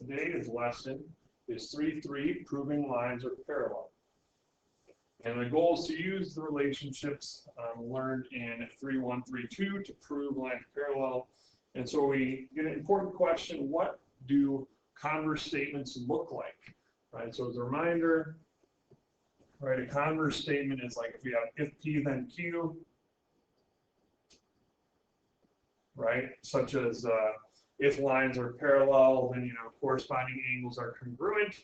Today's lesson is 3.3, proving lines are parallel. And the goal is to use the relationships learned in 3.1, 3.2 to prove lines are parallel. And so we get an important question: what do converse statements look like? Right. So as a reminder, right, a converse statement is like if we have if P then Q, right? Such as if lines are parallel, then corresponding angles are congruent,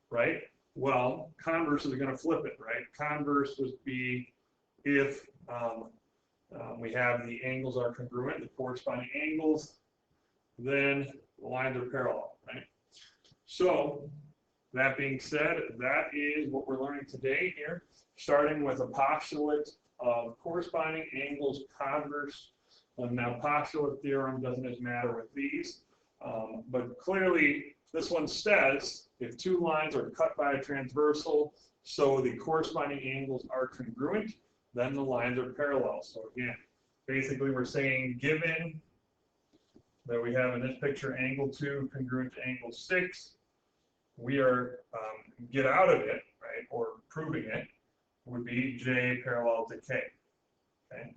right? Well, converse is going to flip it, right? Converse would be if we have the angles are congruent, the corresponding angles, then the lines are parallel, right? So that being said, that is what we're learning today here, starting with a postulate of corresponding angles converse. Now, postulate theorem doesn't as matter with these, but clearly this one says if two lines are cut by a transversal, so the corresponding angles are congruent, then the lines are parallel. So again, basically we're saying given that we have in this picture angle 2 congruent to angle 6, we are get out of it, right, or proving it would be J parallel to K. Okay.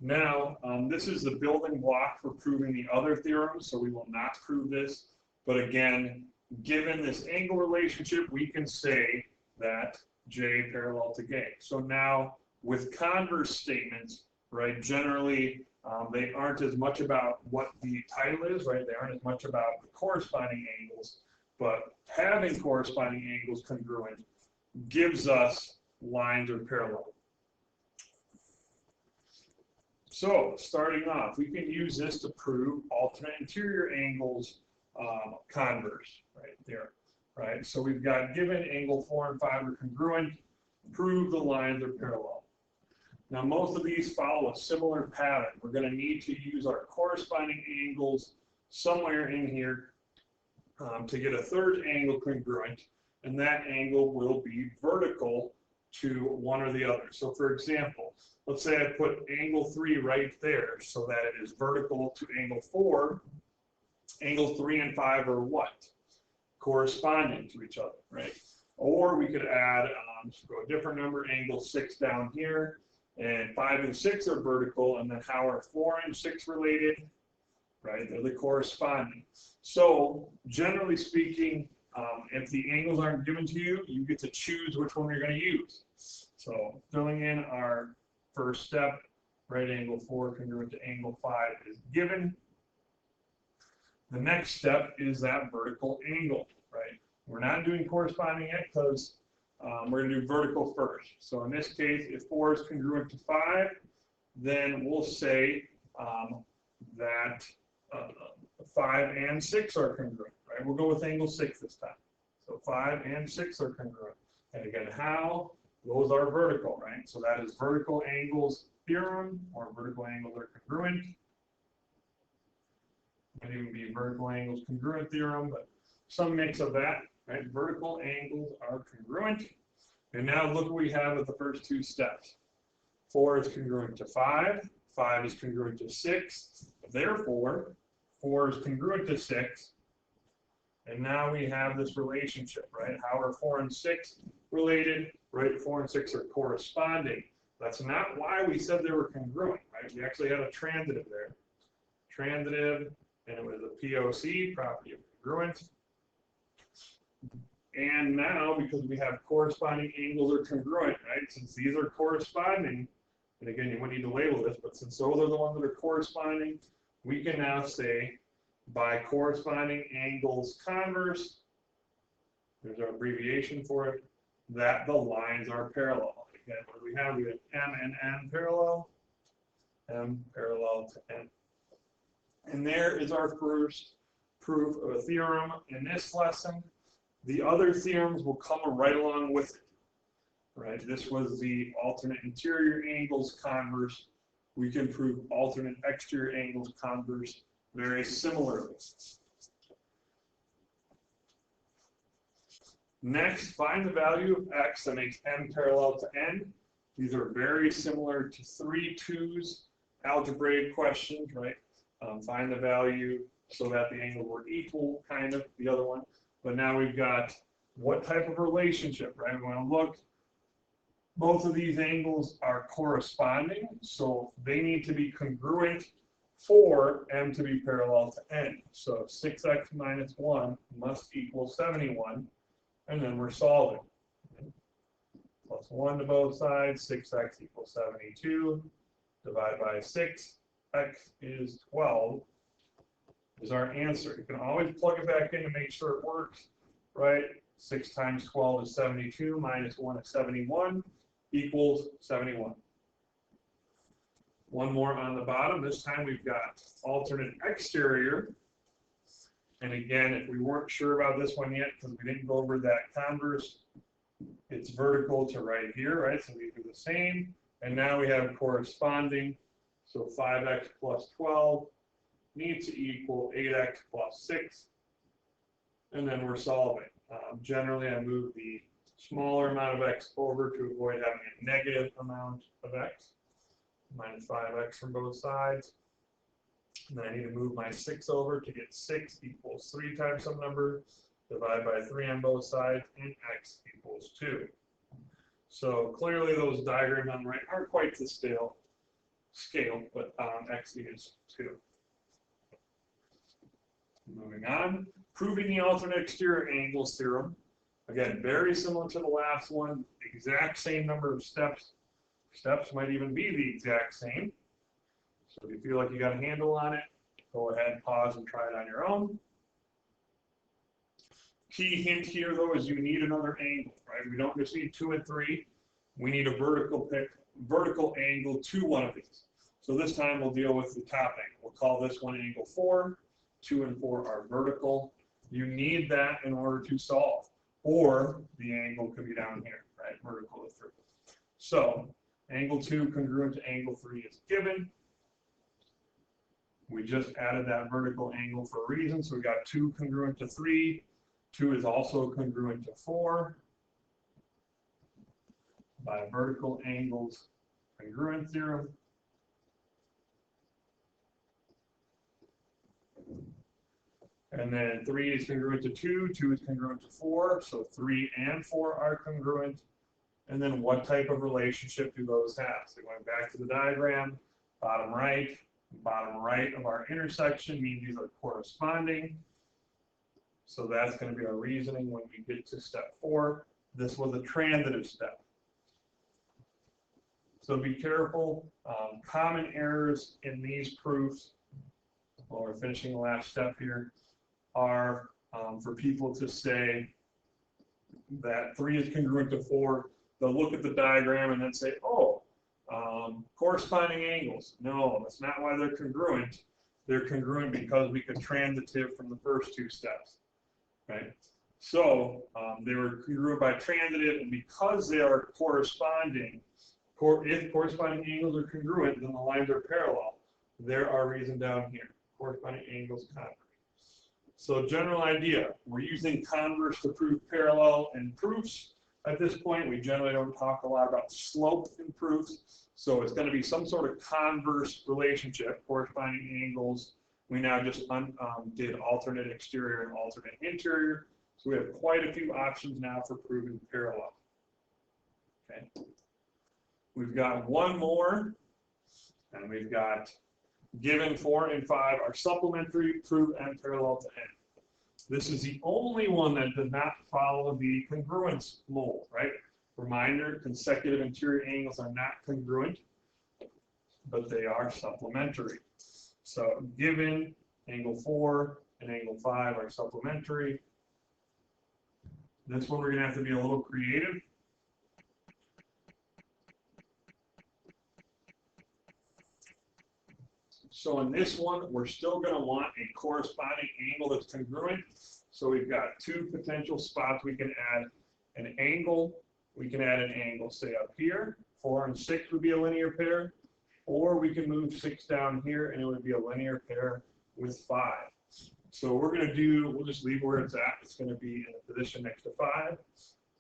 Now, this is the building block for proving the other theorems, so we will not prove this. But again, given this angle relationship, we can say that J parallel to K. So now, with converse statements, right, generally they aren't as much about what the title is, right? They aren't as much about the corresponding angles, but having corresponding angles congruent gives us lines are parallel. So, starting off, we can use this to prove alternate interior angles converse, right there, right? So we've got given angle 4 and 5 are congruent, prove the lines are parallel. Now, most of these follow a similar pattern. We're going to need to use our corresponding angles somewhere in here to get a third angle congruent, and that angle will be vertical to one or the other. So, for example, let's say I put angle 3 right there so that it is vertical to angle 4. Angle 3 and 5 are what? Corresponding to each other, right? Or we could add, go a different number, angle 6 down here, and 5 and 6 are vertical, and then how are 4 and 6 related? Right, they're the corresponding. So, generally speaking, if the angles aren't given to you, you get to choose which one you're going to use. So, filling in our first step, right angle 4 congruent to angle 5 is given. The next step is that vertical angle, right? We're not doing corresponding yet because we're going to do vertical first. So in this case, if 4 is congruent to 5, then we'll say that 5 and 6 are congruent, right? We'll go with angle 6 this time. So 5 and 6 are congruent. And again, how? Those are vertical, right? So that is vertical angles theorem, or vertical angles are congruent. Might even be vertical angles congruent theorem, but some mix of that, right? Vertical angles are congruent. And now look what we have with the first two steps. 4 is congruent to 5. 5 is congruent to 6. Therefore, 4 is congruent to 6. And now we have this relationship, right? How are 4 and 6 related? Right, 4 and 6 are corresponding. That's not why we said they were congruent, right? We actually had a transitive there. Transitive, and it was a POC, property of congruent. And now, because we have corresponding angles are congruent, right? Since these are corresponding, and again, you wouldn't need to label this, but since those are the ones that are corresponding, we can now say by corresponding angles converse, there's our abbreviation for it, that the lines are parallel. Again, what do we have? We have M and N parallel, M parallel to N. And there is our first proof of a theorem in this lesson. The other theorems will come right along with it. Right? This was the alternate interior angles converse. We can prove alternate exterior angles converse very similarly. Next, find the value of x that makes m parallel to n. These are very similar to 3-2's algebraic questions, right? Find the value so that the angles were equal, kind of, the other one. But now we've got what type of relationship, right? We want to look, both of these angles are corresponding, so they need to be congruent for m to be parallel to n. So 6x minus 1 must equal 71, and then we're solving. Plus 1 to both sides, 6x equals 72, divide by 6, x is 12, is our answer. You can always plug it back in to make sure it works, right? 6 times 12 is 72, minus 1 is 71, equals 71. One more on the bottom. This time we've got alternate exterior. And again, if we weren't sure about this one yet, because we didn't go over that converse, it's vertical to right here, right? So these are the same. And now we have corresponding. So 5x plus 12 needs to equal 8x plus 6. And then we're solving. Generally, I move the smaller amount of x over to avoid having a negative amount of x. Minus 5x from both sides. And then I need to move my 6 over to get 6 equals 3 times some number. Divide by 3 on both sides, and x equals 2. So clearly those diagrams on the right aren't quite to scale, but x is 2. Moving on, proving the alternate exterior angles theorem. Again, very similar to the last one, exact same number of steps. Steps might even be the exact same. So if you feel like you got a handle on it, go ahead, pause, and try it on your own. Key hint here, though, is you need another angle, right? We don't just need 2 and 3. We need a vertical angle to one of these. So this time we'll deal with the top angle. We'll call this one angle 4. 2 and 4 are vertical. You need that in order to solve. Or the angle could be down here, right? Vertical to 3. So angle 2 congruent to angle 3 is given. We just added that vertical angle for a reason. So we got 2 congruent to 3. 2 is also congruent to 4 by vertical angles congruent theorem. And then 3 is congruent to 2, 2 is congruent to 4, so 3 and 4 are congruent. And then what type of relationship do those have? So going back to the diagram, bottom right of our intersection means these are corresponding. So that's going to be our reasoning when we get to step 4. This was a transitive step. So be careful. Common errors in these proofs, while we're finishing the last step here, are for people to say that 3 is congruent to 4. They'll look at the diagram and then say, oh, corresponding angles. No, that's not why they're congruent. They're congruent because we could transitive from the first 2 steps. Right? So they were congruent by transitive, and because they are corresponding, if corresponding angles are congruent, then the lines are parallel. There are reasons down here. Corresponding angles converse. So general idea, we're using converse to prove parallel in proofs. At this point, we generally don't talk a lot about slope in proofs. So it's going to be some sort of converse relationship, corresponding angles. We now just did alternate exterior and alternate interior. So we have quite a few options now for proving parallel. Okay. We've got one more, and we've got given 4 and 5 are supplementary, prove n parallel to n. This is the only one that does not follow the congruence mold, right? Reminder, consecutive interior angles are not congruent, but they are supplementary. So given angle 4 and angle 5 are supplementary. This one we're going to have to be a little creative. So in this one, we're still going to want a corresponding angle that's congruent. So we've got 2 potential spots we can add an angle. We can add an angle, say up here. 4 and 6 would be a linear pair. Or we can move 6 down here and it would be a linear pair with 5. So we're going to do, we'll just leave where it's at. It's going to be in a position next to 5.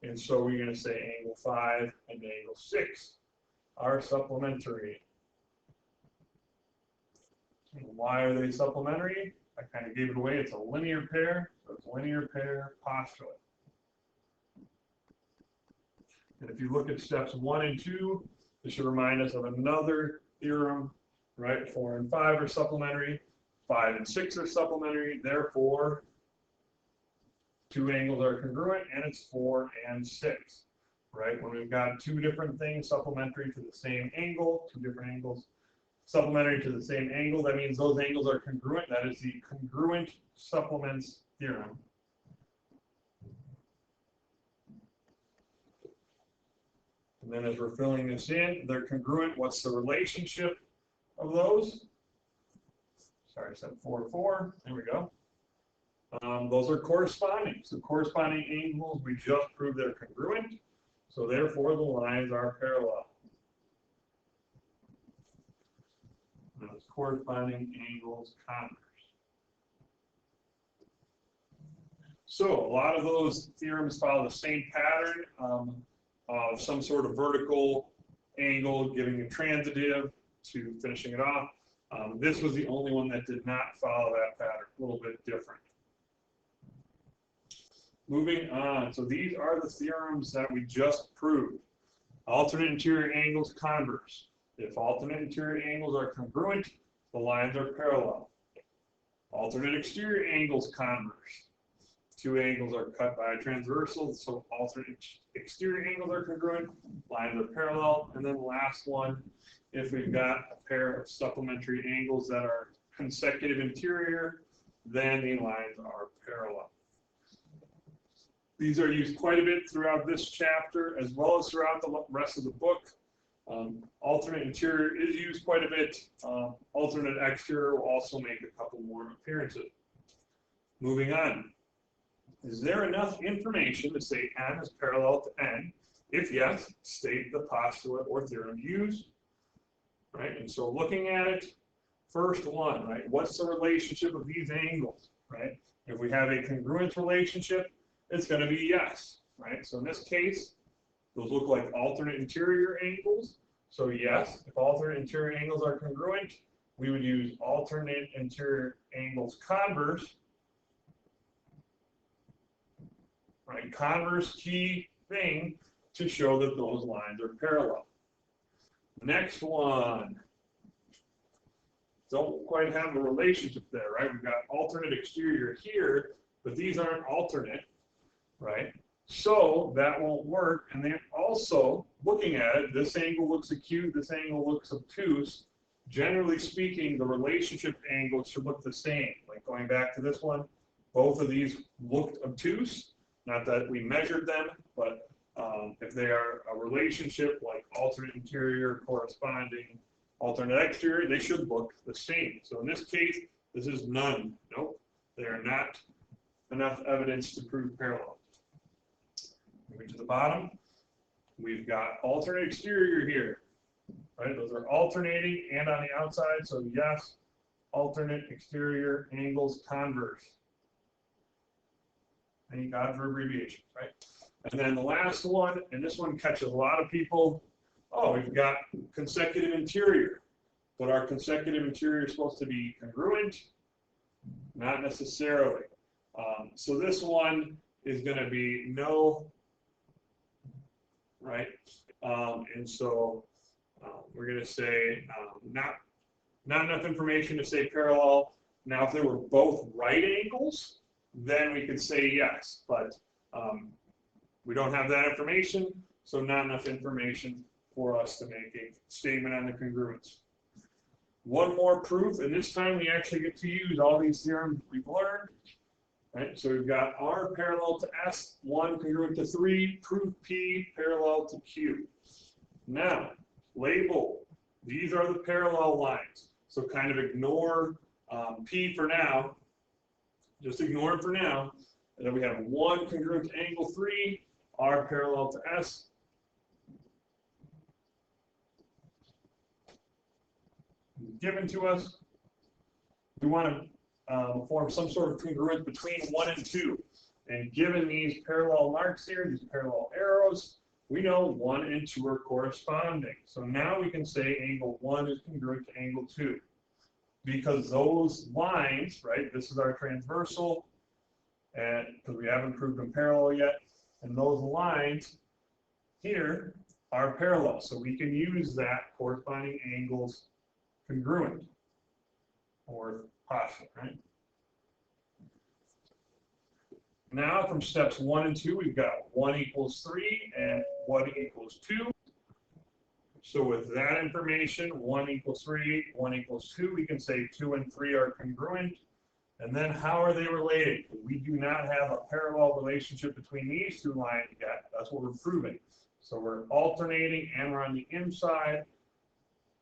And so we're going to say angle 5 and angle 6 are supplementary. And why are they supplementary? I kind of gave it away. It's a linear pair, so it's linear pair postulate. And if you look at steps 1 and 2, this should remind us of another theorem, right? 4 and 5 are supplementary, 5 and 6 are supplementary, therefore 2 angles are congruent, and it's 4 and 6, right? When we've got 2 different things supplementary to the same angle, 2 different angles supplementary to the same angle, that means those angles are congruent. That is the congruent supplements theorem. And then as we're filling this in, they're congruent. What's the relationship of those? Sorry, I said 4, 4. There we go. Those are corresponding. So corresponding angles, we just proved they're congruent. So therefore, the lines are parallel. Those corresponding angles converse. So a lot of those theorems follow the same pattern of some sort of vertical angle giving a transitive to finishing it off. This was the only one that did not follow that pattern, a little bit different. Moving on, so these are the theorems that we just proved. Alternate interior angles converse. If alternate interior angles are congruent, the lines are parallel. Alternate exterior angles converse. 2 angles are cut by a transversal, so alternate exterior angles are congruent, lines are parallel. And then the last one, if we've got a pair of supplementary angles that are consecutive interior, then the lines are parallel. These are used quite a bit throughout this chapter, as well as throughout the rest of the book. Alternate interior is used quite a bit. Alternate exterior will also make a couple more appearances. Moving on. Is there enough information to say n is parallel to n? If yes, state the postulate or theorem used. Right? And so looking at it, first one, right? What's the relationship of these angles? Right? If we have a congruent relationship, it's going to be yes. Right? So in this case, those look like alternate interior angles. So yes, if alternate interior angles are congruent, we would use alternate interior angles converse. Right, converse key thing to show that those lines are parallel. Next one. Don't quite have the relationship there, right? We've got alternate exterior here, but these aren't alternate, right? So that won't work. And then also, looking at it, this angle looks acute, this angle looks obtuse. Generally speaking, the relationship angles should look the same. Like going back to this one, both of these looked obtuse. Not that we measured them, but if they are a relationship like alternate interior corresponding alternate exterior, they should look the same. So in this case, this is none. Nope, they are not enough evidence to prove parallel. Moving to the bottom, we've got alternate exterior here. Right, those are alternating and on the outside. So yes, alternate exterior angles converse. Thank God for abbreviations, right? And then the last one, and this one catches a lot of people. Oh, we've got consecutive interior. But our consecutive interior is supposed to be congruent? Not necessarily. So this one is going to be no, right? And so we're going to say not enough information to say parallel. Now, if they were both right angles, then we could say yes, but we don't have that information, so not enough information for us to make a statement on the congruence. One more proof, and this time we actually get to use all these theorems we've learned. Right? So we've got R parallel to S, 1 congruent to 3, proof P parallel to Q. Now, label, these are the parallel lines, so kind of ignore P for now. Just ignore it for now. And then we have 1 congruent to angle 3, R parallel to S. Given to us. We want to form some sort of congruence between 1 and 2. And given these parallel marks here, these parallel arrows, we know 1 and 2 are corresponding. So now we can say angle 1 is congruent to angle 2. because those lines, right, this is our transversal, and because we haven't proved them parallel yet, and those lines here are parallel. So we can use that corresponding angles congruent or postulate, right? Now from steps 1 and 2, we've got 1 equals 3 and 1 equals 2. So with that information, 1 equals 3, 1 equals 2, we can say 2 and 3 are congruent. And then how are they related? We do not have a parallel relationship between these two lines yet. That's what we're proving. So we're alternating and we're on the inside,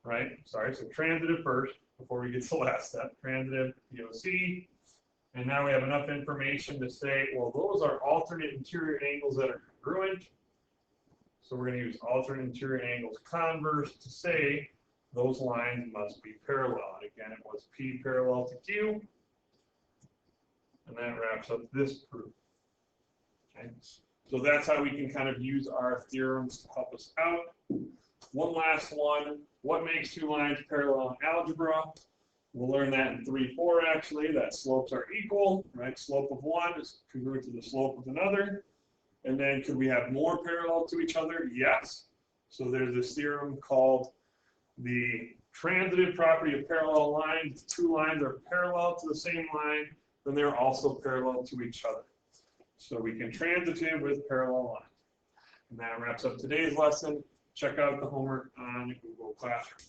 right? Sorry, so transitive first before we get to the last step. Transitive, POC. And now we have enough information to say, well, those are alternate interior angles that are congruent. So we're going to use alternate interior angles converse to say those lines must be parallel. And again, it was P parallel to Q. And that wraps up this proof. Okay. So that's how we can kind of use our theorems to help us out. One last one. What makes two lines parallel in algebra? We'll learn that in 3-4 actually, that slopes are equal, right? Slope of one is congruent to the slope of another. And then could we have more parallel to each other? Yes. So there's this theorem called the transitive property of parallel lines. If two lines are parallel to the same line, then they're also parallel to each other. So we can transitive with parallel lines. And that wraps up today's lesson. Check out the homework on Google Classroom.